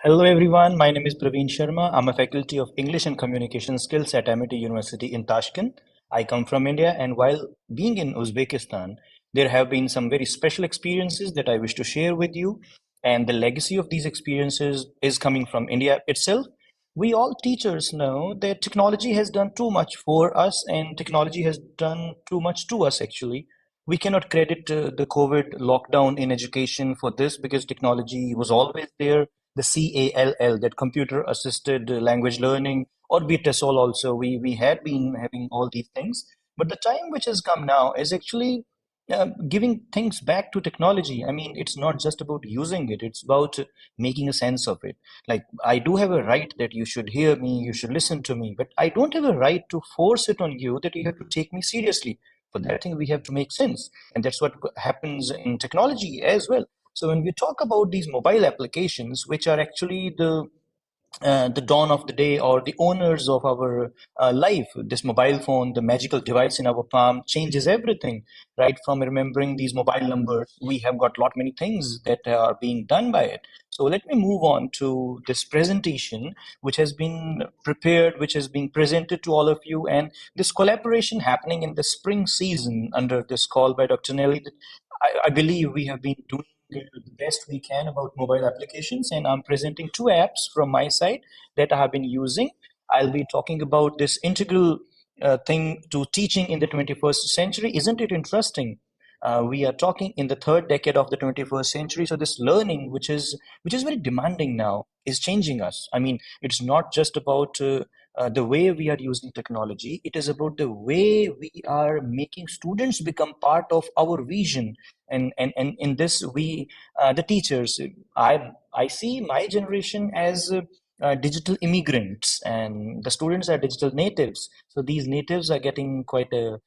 Hello everyone, my name is Parveen Sharma. I'm a faculty of English and Communication Skills at MIT University in Tashkent. I come from India, and while being in Uzbekistan, there have been some very special experiences that I wish to share with you. And the legacy of these experiences is coming from India itself. We all teachers know that technology has done too much for us, and technology has done too much to us actually. We cannot credit the COVID lockdown in education for this because technology was always there. The CALL, that computer assisted language learning, or be TESOL also, we had been having all these things. But the time which has come now is actually giving things back to technology. I mean, it's not just about using it, it's about making a sense of it. Like, I do have a right that you should hear me, you should listen to me, but I don't have a right to force it on you that you have to take me seriously. For that thing, we have to make sense. And that's what happens in technology as well. So when we talk about these mobile applications, which are actually the dawn of the day or the owners of our life, this mobile phone, the magical device in our palm, changes everything. Right from remembering these mobile numbers, we have got lot many things that are being done by it. So let me move on to this presentation, which has been prepared, which has been presented to all of you, and this collaboration happening in the spring season under this call by Dr. Nellie. I believe we have been doing the best we can about mobile applications, and I'm presenting two apps from my side that I have been using. I'll be talking about this integral thing to teaching in the 21st century. Isn't it interesting? We are talking in the third decade of the 21st century, so this learning, which is very demanding now, is changing us. I mean, it's not just about the way we are using technology; it is about the way we are making students become part of our vision. And in this, we the teachers, I see my generation as digital immigrants, and the students are digital natives. So these natives are getting quite a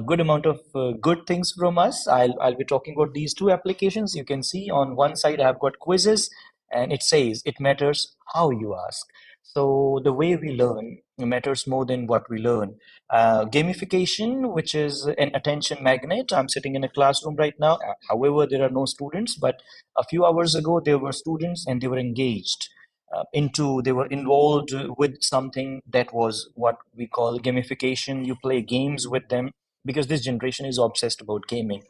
good amount of good things from us. I'll be talking about these two applications. You can see on one side I've got quizzes, and it says it matters how you ask. So the way we learn matters more than what we learn. Gamification, which is an attention magnet. I'm sitting in a classroom right now. However, there are no students, but a few hours ago there were students and they were engaged they were involved with something that was what we call gamification. You play games with them because this generation is obsessed about gaming.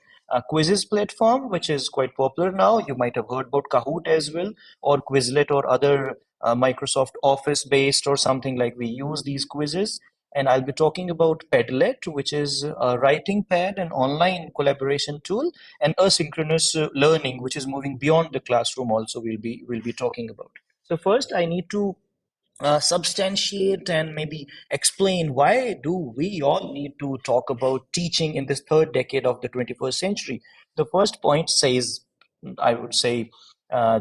Quizzes platform, which is quite popular now. You might have heard about Kahoot as well, or Quizlet, or other Microsoft Office based or something like. We use these quizzes. And I'll be talking about Padlet, which is a writing pad, an online collaboration tool, and asynchronous learning, which is moving beyond the classroom. Also, we'll be talking about. So first, I need to substantiate and maybe explain why do we all need to talk about teaching in this third decade of the 21st century. The first point says, I would say,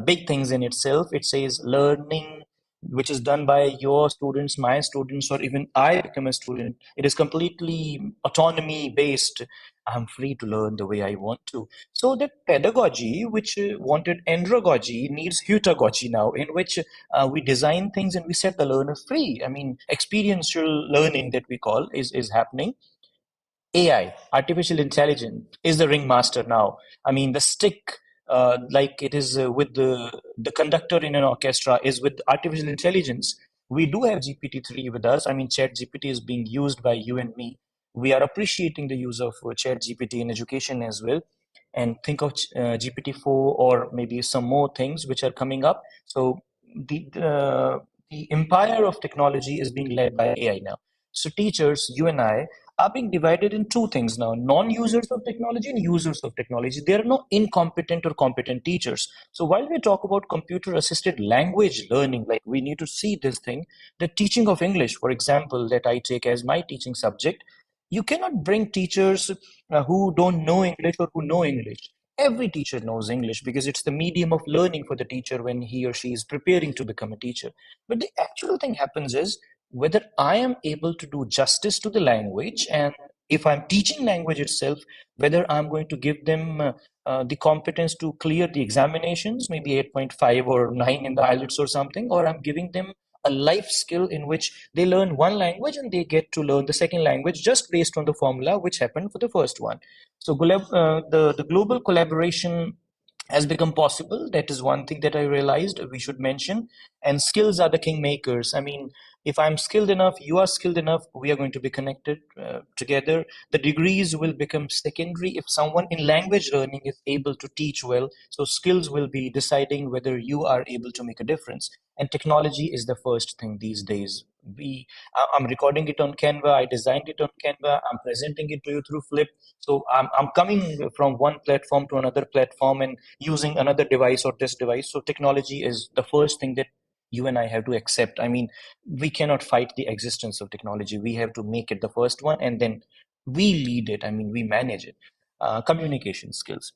big things in itself. It says learning, which is done by your students, my students, or even I become a student. It is completely autonomy based. I'm free to learn the way I want to. So that pedagogy, which wanted andragogy, needs heutagogy now, in which we design things and we set the learner free. I mean, experiential learning that we call is happening. AI, artificial intelligence, is the ringmaster now. I mean, the stick, like it is with the conductor in an orchestra, is with artificial intelligence. We do have GPT-3 with us. I mean, Chat GPT is being used by you and me. We are appreciating the use of Chat GPT in education as well. And think of GPT-4 or maybe some more things which are coming up. So the empire of technology is being led by AI now. So teachers, you and I, are being divided in two things now: non-users of technology and users of technology. There are no incompetent or competent teachers. So while we talk about computer assisted language learning, like, we need to see this thing, the teaching of English, for example, that I take as my teaching subject. You cannot bring teachers who don't know English or who know English. Every teacher knows English because it's the medium of learning for the teacher when he or she is preparing to become a teacher. But the actual thing happens is whether I am able to do justice to the language, and if I'm teaching language itself, whether I'm going to give them the competence to clear the examinations, maybe 8.5 or 9 in the IELTS or something, or I'm giving them a life skill in which they learn one language and they get to learn the second language just based on the formula which happened for the first one. So the global collaboration has become possible. That is one thing that I realized we should mention. And skills are the king makers. I mean, if I'm skilled enough, you are skilled enough, we are going to be connected together. The degrees will become secondary if someone in language learning is able to teach well. So skills will be deciding whether you are able to make a difference. And technology is the first thing these days. I'm recording it on Canva. I designed it on Canva. I'm presenting it to you through Flip. So I'm coming from one platform to another platform and using another device or this device. So technology is the first thing that you and I have to accept. I mean, we cannot fight the existence of technology. We have to make it the first one, and then we lead it. I mean, we manage it. Communication skills.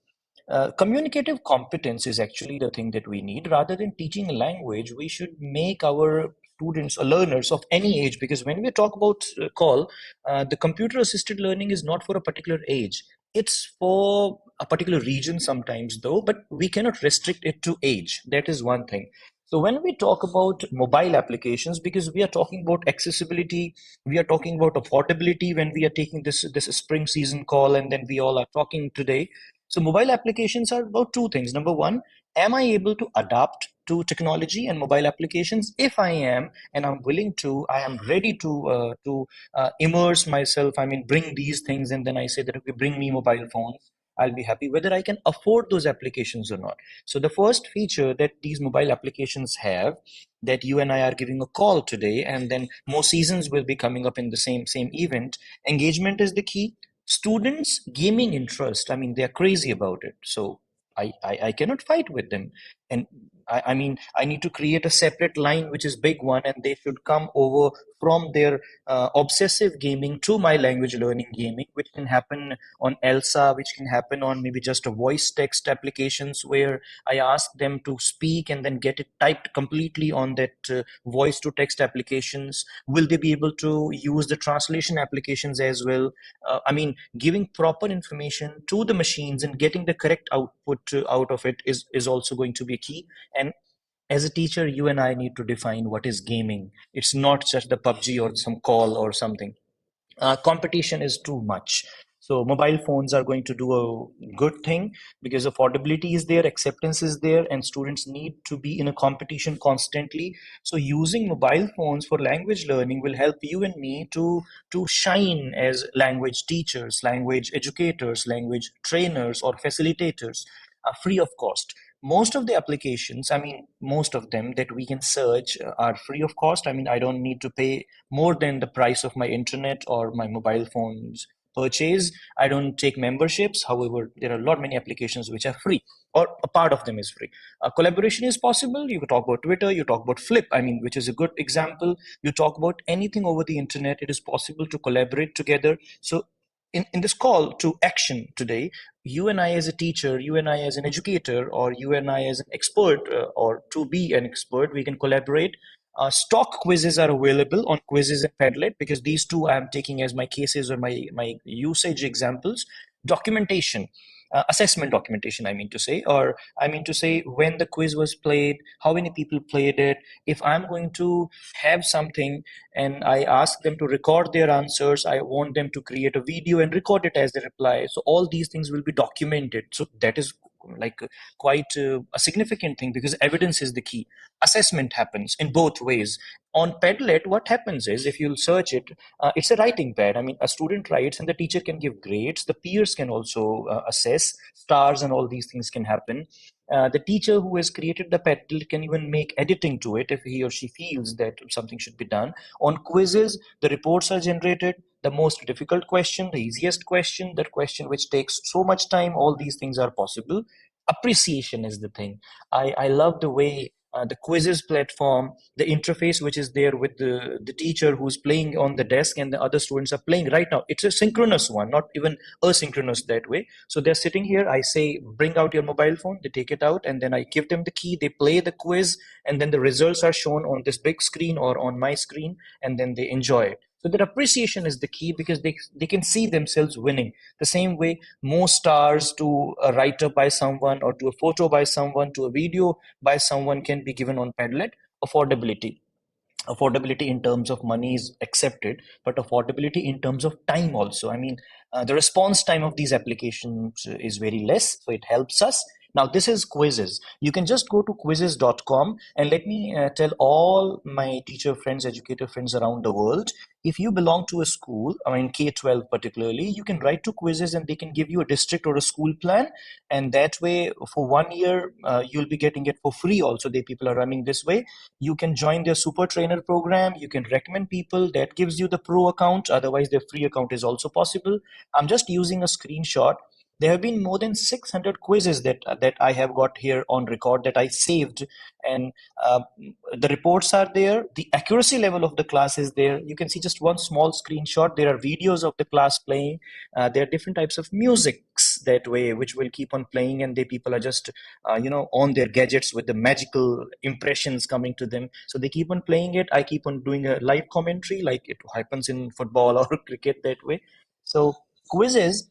Communicative competence is actually the thing that we need. Rather than teaching a language, we should make our students or learners of any age, because when we talk about call, the computer assisted learning is not for a particular age. It's for a particular region sometimes, though, but we cannot restrict it to age. That is one thing. So when we talk about mobile applications, because we are talking about accessibility, we are talking about affordability when we are taking this spring season call, and then we all are talking today. So mobile applications are about two things. Number one, am I able to adapt to technology and mobile applications? If I am, and I'm willing to, I am ready to immerse myself. I mean, bring these things, and then I say that okay, bring me mobile phones. I'll be happy whether I can afford those applications or not. So the first feature that these mobile applications have, that you and I are giving a call today, and then more seasons will be coming up in the same event. Engagement is the key. Students gaming interest, I mean, they're crazy about it. So I cannot fight with them. And I mean, I need to create a separate line which is big one, and they should come over from their obsessive gaming to my language learning gaming, which can happen on Elsa, which can happen on maybe just a voice text applications where I ask them to speak and then get it typed completely on that voice to text applications. Will they be able to use the translation applications as well? I mean, giving proper information to the machines and getting the correct output out of it is also going to be key. And as a teacher, you and I need to define what is gaming. It's not just the PUBG or some call or something. Competition is too much. So mobile phones are going to do a good thing because affordability is there, acceptance is there, and students need to be in a competition constantly. So using mobile phones for language learning will help you and me to shine as language teachers, language educators, language trainers, or facilitators, free of cost. Most of the applications, I mean, most of them that we can search are free of cost. I mean, I don't need to pay more than the price of my internet or my mobile phone's purchase. I don't take memberships. However, there are a lot many applications which are free, or a part of them is free. Collaboration is possible. You talk about Twitter, you talk about Flip, I mean, which is a good example. You talk about anything over the internet. It is possible to collaborate together. So in this call to action today, you and I as a teacher, you and I as an educator, or you and I as an expert, or to be an expert, we can collaborate. Stock quizzes are available on Quizzes and Padlet, because these two I'm taking as my cases or my usage examples. Documentation, assessment documentation, I mean to say, or I mean to say when the quiz was played, how many people played it. If I'm going to have something and I ask them to record their answers, I want them to create a video and record it as they reply. So all these things will be documented. So that is like quite a significant thing, because evidence is the key. Assessment happens in both ways. On Padlet, what happens is, if you'll search it, it's a writing pad. I mean, a student writes and the teacher can give grades. The peers can also assess stars, and all these things can happen. The teacher who has created the Padlet can even make editing to it if he or she feels that something should be done. On quizzes, the reports are generated. The most difficult question, the easiest question, that question which takes so much time, all these things are possible. Appreciation is the thing. I love the way the quizzes platform, the interface which is there with the teacher who's playing on the desk and the other students are playing right now. It's a synchronous one, not even asynchronous that way. So they're sitting here, I say, bring out your mobile phone, they take it out, and then I give them the key, they play the quiz, and then the results are shown on this big screen or on my screen, and then they enjoy it. So that appreciation is the key, because they can see themselves winning. The same way, more stars to a write-up by someone, or to a photo by someone, to a video by someone can be given on Padlet. Affordability. Affordability in terms of money is accepted, but affordability in terms of time also. I mean, the response time of these applications is very less, so it helps us. Now, this is quizzes. You can just go to quizzes.com, and let me tell all my teacher friends, educator friends around the world, if you belong to a school, I mean K-12 particularly, you can write to quizzes and they can give you a district or a school plan. And that way, for 1 year, you'll be getting it for free also. The people are running this way. You can join their super trainer program. You can recommend people. That gives you the pro account. Otherwise, their free account is also possible. I'm just using a screenshot. There have been more than 600 quizzes that I have got here on record that I saved, and uh, the reports are there. The accuracy level of the class is there. You can see just one small screenshot. There are videos of the class playing. There are different types of musics that way, which will keep on playing, and the people are just on their gadgets with the magical impressions coming to them. So they keep on playing it. I keep on doing a live commentary, like it happens in football or cricket that way. So quizzes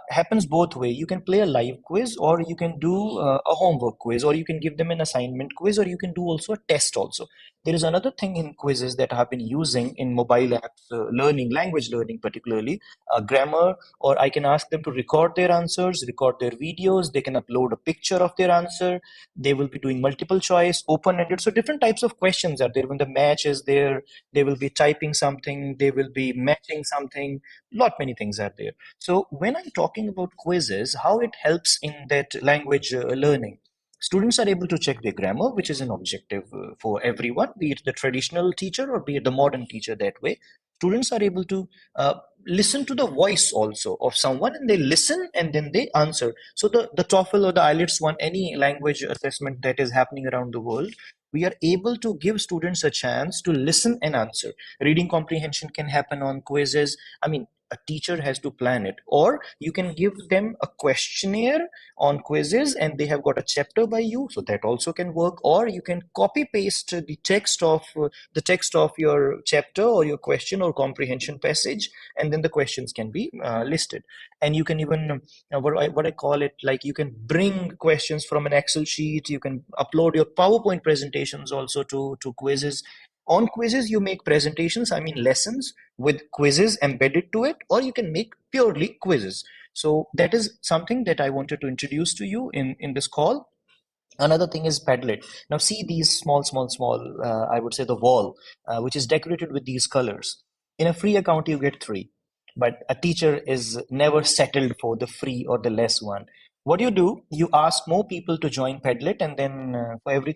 happens both way. You can play a live quiz, or you can do a homework quiz, or you can give them an assignment quiz, or you can do also a test also. There is another thing in quizzes that I've been using in mobile apps, learning, language learning particularly, grammar, or I can ask them to record their answers, record their videos. They can upload a picture of their answer. They will be doing multiple choice, open-ended. So different types of questions are there. When the match is there, they will be typing something, they will be matching something. Lot many things are there. So when I'm talking about quizzes, how it helps in that language learning, students are able to check their grammar, which is an objective for everyone, be it the traditional teacher or be it the modern teacher that way. Students are able to uh, listen to the voice also of someone, and they listen and then they answer. So the TOEFL or the IELTS one, any language assessment that is happening around the world, we are able to give students a chance to listen and answer. Reading comprehension can happen on quizzes. I mean, a teacher has to plan it, or you can give them a questionnaire on quizzes and they have got a chapter by you, so that also can work. Or you can copy paste the text of your chapter or your question or comprehension passage, and then the questions can be listed. And you can even what I call it, like, you can bring questions from an Excel sheet. You can upload your PowerPoint presentations also to quizzes. On quizzes, you make presentations, I mean lessons, with quizzes embedded to it, or you can make purely quizzes. So that is something that I wanted to introduce to you in this call. Another thing is Padlet. Now see these small, I would say the wall, which is decorated with these colors. In a free account, you get three, but a teacher is never settled for the free or the less one. What you do, you ask more people to join Padlet, and then for every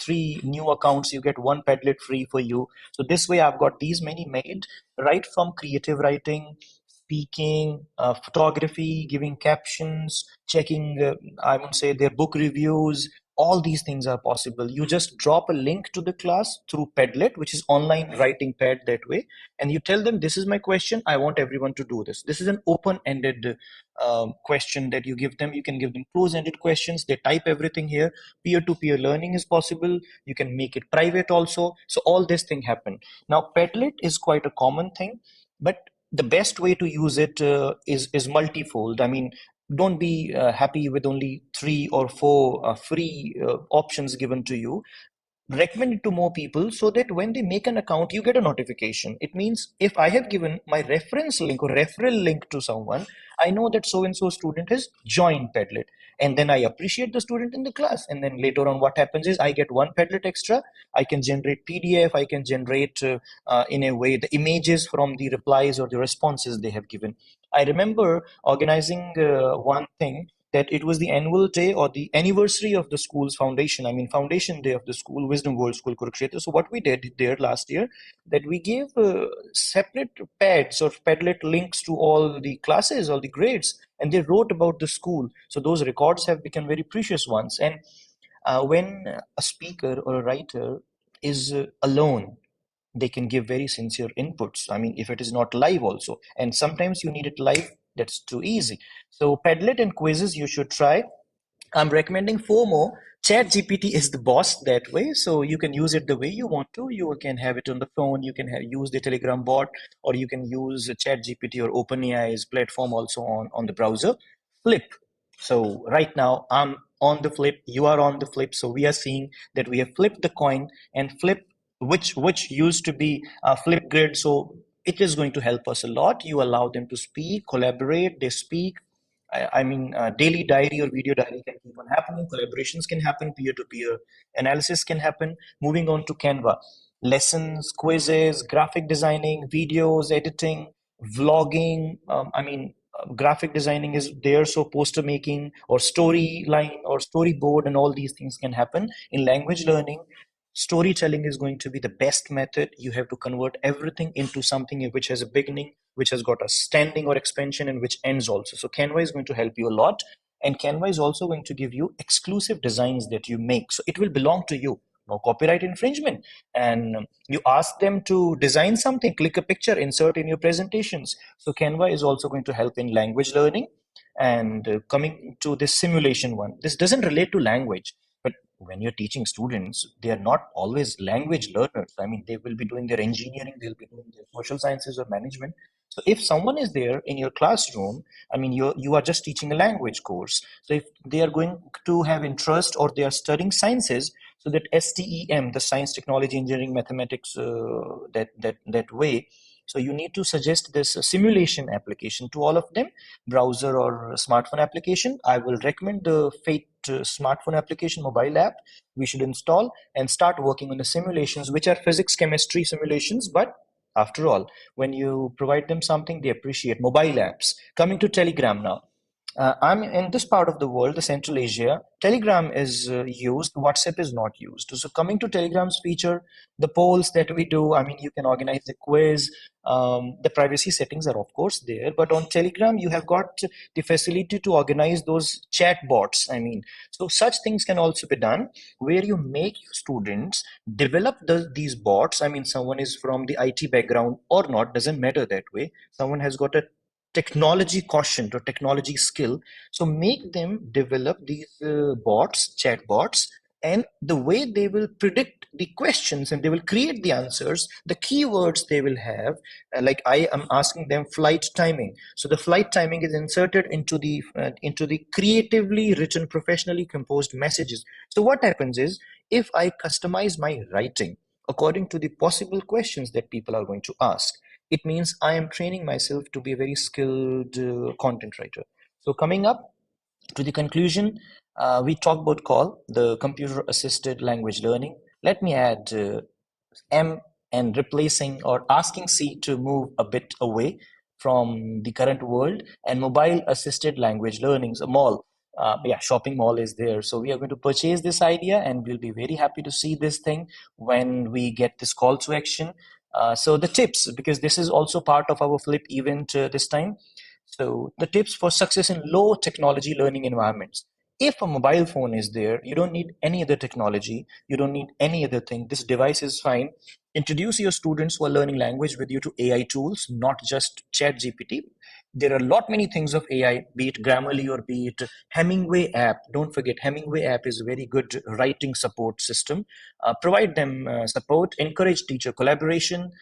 three new accounts, you get one Padlet free for you. So this way, I've got these many made, right from creative writing, speaking, photography, giving captions, checking, I would say, their book reviews. All these things are possible. You just drop a link to the class through Padlet, which is online writing pad that way, and you tell them, this is my question. I want everyone to do this. This is an open-ended question that you give them. You can give them close-ended questions. They type everything here. Peer-to-peer learning is possible. You can make it private also. So all this thing happen. Now, Padlet is quite a common thing, but the best way to use it is multifold. I mean, don't be happy with only three or four free options given to you. Recommend it to more people, so that when they make an account, you get a notification. It means if I have given my reference link or referral link to someone, I know that so and so student has joined Padlet, and then I appreciate the student in the class. And then later on, what happens is I get one Padlet extra. I can generate PDF. I can generate in a way the images from the replies or the responses they have given. I remember organizing one thing, that it was the annual day or the anniversary of the school's foundation. I mean, foundation day of the school, Wisdom World School, Kurukshetra. So what we did there last year, that we gave separate pads or Padlet links to all the classes, all the grades, and they wrote about the school. So those records have become very precious ones. And when a speaker or a writer is alone, they can give very sincere inputs. I mean, if it is not live also, and sometimes you need it live, that's too easy. So Padlet and quizzes you should try. I'm recommending four more. Chat GPT is the boss that way, so you can use it the way you want to. You can have it on the phone. You can use the Telegram bot, or you can use Chat GPT or OpenAI's platform also on the browser. Flip. So right now I'm on the flip. You are on the flip. So we are seeing that we have flipped the coin, and flip, which used to be flip grid. So it is going to help us a lot. You allow them to speak, collaborate. They speak, daily diary or video diary can keep on happening. Collaborations can happen. Peer-to-peer analysis can happen. Moving on to Canva, lessons, quizzes, graphic designing, videos, editing, vlogging. Graphic designing is there, so poster making or storyline or storyboard and all these things can happen. In language learning, storytelling is going to be the best method. You have to convert everything into something which has a beginning, which has got a standing or expansion, and which ends also. So Canva is going to help you a lot. And Canva is also going to give you exclusive designs that you make. So it will belong to you. No copyright infringement. And you ask them to design something, click a picture, insert in your presentations. So Canva is also going to help in language learning. And coming to this simulation one, this doesn't relate to language, but when you're teaching students, they are not always language learners. I mean, they will be doing their engineering, they'll be doing their social sciences or management. So if someone is there in your classroom, I mean, you are just teaching a language course. So if they are going to have interest or they are studying sciences, so that STEM, the science, technology, engineering, mathematics, that way. So you need to suggest this simulation application to all of them, browser or smartphone application. I will recommend the Fate smartphone application mobile app we should install and start working on the simulations, which are physics, chemistry simulations. But after all, when you provide them something, they appreciate mobile apps. Coming to Telegram now. I'm in this part of the world, the Central Asia. Telegram is used, WhatsApp is not used. So, coming to Telegram's feature, the polls that we do, I mean, you can organize a quiz. The privacy settings are, of course, there. But on Telegram, you have got the facility to organize those chat bots. I mean, so such things can also be done where you make students develop these bots. I mean, someone is from the IT background or not, doesn't matter that way. Someone has got a technology quotient or technology skill, so make them develop these bots, chat bots, and the way they will predict the questions and they will create the answers, the keywords they will have, like I am asking them flight timing, so the flight timing is inserted into the creatively written, professionally composed messages. So what happens is, if I customize my writing according to the possible questions that people are going to ask, it means I am training myself to be a very skilled content writer. So, coming up to the conclusion, we talked about CALL, the computer assisted language learning. Let me add M and replacing or asking C to move a bit away from the current world, and mobile assisted language learning. So mall, yeah, shopping mall is there. So we are going to purchase this idea, and we'll be very happy to see this thing when we get this call to action. So the tips, because this is also part of our flip event this time. So the tips for success in low technology learning environments. If a mobile phone is there, you don't need any other technology, you don't need any other thing. This device is fine. Introduce your students who are learning language with you to AI tools, not just Chat GPT. There are a lot many things of AI, be it Grammarly or be it Hemingway app. Don't forget, Hemingway app is a very good writing support system. Provide them support, encourage teacher collaboration,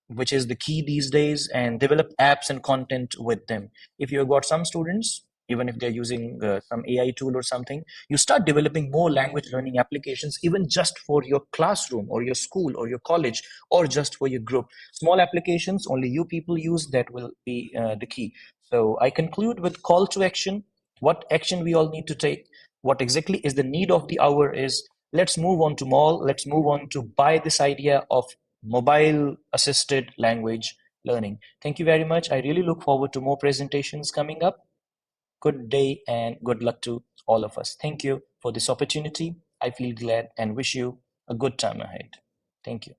which is the key these days, and develop apps and content with them. If you've got some students, even if they're using some AI tool or something, you start developing more language learning applications, even just for your classroom or your school or your college or just for your group. Small applications, only you people use, that will be the key. So I conclude with call to action. What action we all need to take, what exactly is the need of the hour is, let's move on to mall, let's move on to buy this idea of mobile assisted language learning. Thank you very much. I really look forward to more presentations coming up. Good day and good luck to all of us. Thank you for this opportunity. I feel glad and wish you a good time ahead. Thank you.